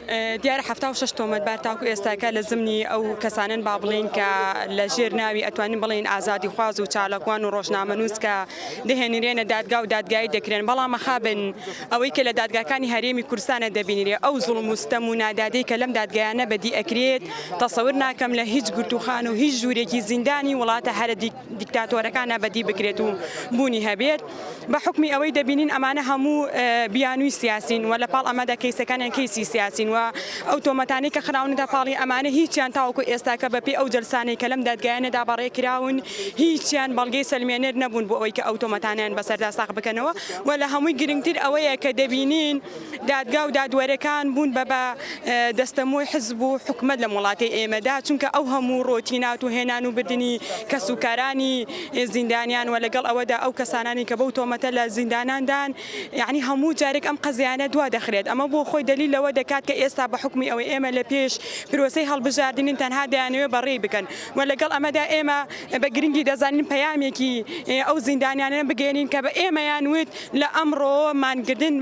دیارە 76 تۆمەتبار تاکو ئێستاکە لە زمنی ئەو کەسانن با بڵێن کە لە ژێر ناوی ئەتوانین بڵێن ئازادی خواز و چالاکوان و ڕۆژنامەنووس کە دەهێنرێنە دادگا و دادگایی دەکرێن بەڵام مەخابن ئەوەی کە لە دادگاکانی هەرێمی کوردستانە دەبینێ ئەو زوڵم و ستەم و نادادەی کە لەم دادگایانە بەدی ئەکرێت تەسەور ناکەم لە هیچ گرتوخان و هیچ ژوورێکی زیندانی وڵاتە هەرە دیکتاتۆرەکانە بەدی بکرێت و بوونی هەبێت بە حکمی ئەوەی دەبینین ئەمانە هەموو بیانووی سیاسین و لە پاڵ ئەمەدا کەیسەکانیان کەیسی سیاسین و ئەو تۆمەتانەی کە خراونەتە پاڵی ئەمانە هیچیان تاوەکو ئێستاکە بەپێی ئەو جەلسانەی کە لەم دادگایانەدا بەڕێکراون هیچیان بەڵگەی سەلمێنەر نەبوون بۆ ئەوەی کە ئەو تۆمەتانیان بەسەردا ساغ بکەنەوە و لە هەمووی گرنگتر ئەوەیە کە دەبینین دادگا و دادوەرەکان بوون بە دەستەمۆی حزب و حکومەت لە وڵاتی ئێمەدا چونکە ئەو هەموو ڕۆتینات و هێنان و بردننی کەسوکارانی زیندانیان و لەگەڵ ئەوەدا ئەو کەسانانی کە بەو تۆمەتە لە زینداناندان یعنی هەموو جارێک ئەم قەزیانە دوا دەخرێت ئەمە بۆ خۆی دلیل لەوە دەکات کە ئێستا بە حکمی ئەوەی ئێمە لە پێش پرۆسەی هەڵبژاردنین تەنها دەیانەوێ بەڕێ بکەن و لەگەڵ ئەمەدا ئێمە بە گرنگی دەزانین پەیامێکی ئەو زیندانیانە بگەێنین کە بە ئێمەیان وت لە ئەمڕۆ مانگردن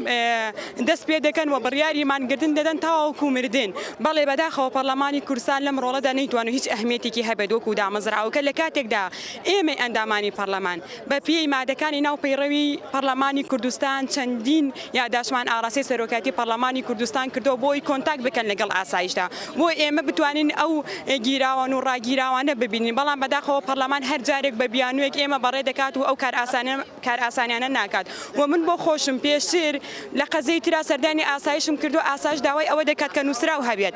دەست پێ دەکەن و بڕیاری مانگردن دەدەن تاوەکو مردن بەڵێ بەداخەوە پەرلەمانی کوردستان لەم ڕۆڵەدا نەیتوانێت هیچ ئەهمیەتێکی هەبێت وەکو دامەزراوەکە لە کاتێکدا ئێمە ئەندامانی پەرلەمان بە پێی مادەکانی ناو پەیڕەوی پەرلەمانی کوردستان چەندین یاداشمان ئاڕاسی سەرۆکاتی پەرلەمانی کوردستان کردو بۆی کۆنتاک بکەن لەگەڵ ئاسایشدا بۆ ئێمە بتوانین ئەو گیراوان و ڕاگیراوانە ببینین بەڵام بەداخەوە پەرلەمان هەر جارێک بە بیانوێک ئێمە بەڕێ دەکات و ئەو کار ئاسانیانە ناکات و من بۆ خۆشم پێشتر لە قەزەی ترا سەردانی ئاسایشم کردو ئاسایش داوای ئەوە دەکات کە نووسراو هەبێت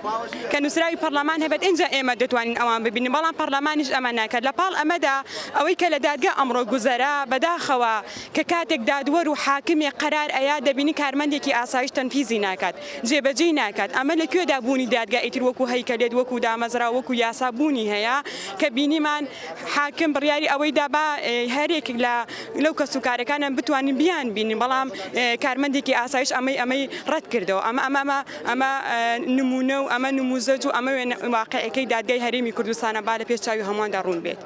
کە نووسراوی پەرلەمان هەبێت اینجا ئێمە دەتوانین ئەوان ببینین بەڵام پەرلەمانیش ئەمە ناکات لە پاڵ ئەمەدا ئەوەی کە لە دادگا ئەمڕۆ گوزەرا بەداخەوە کە کاتێک دادوەر و حاکمی قەرار ئەیا دەبینی کارمەندێکی ئاسایش تەنفیزی ناکات جێبەجێ ناکات ئەمە لەکوێدا بوونی دادگا ئیتر وەکو هەیکەلێت وەکو دامەزرا وەکو یاسا بوونی هەیە کە بینیمان حاکم بڕیاری ئەوەی دابا هەرێک لەو کەسوکارەکانە بتوانین بیان بینین بەڵام کارمەندێکی ئاسایش ئەمەی ڕەت کردەوە ئەمە نمونە و ئەمە نموزەج و ئەمە واقعەکەی دادگای هەرێمی کوردستانە با لە پێش چاوی هەموواندا ڕوون بێت.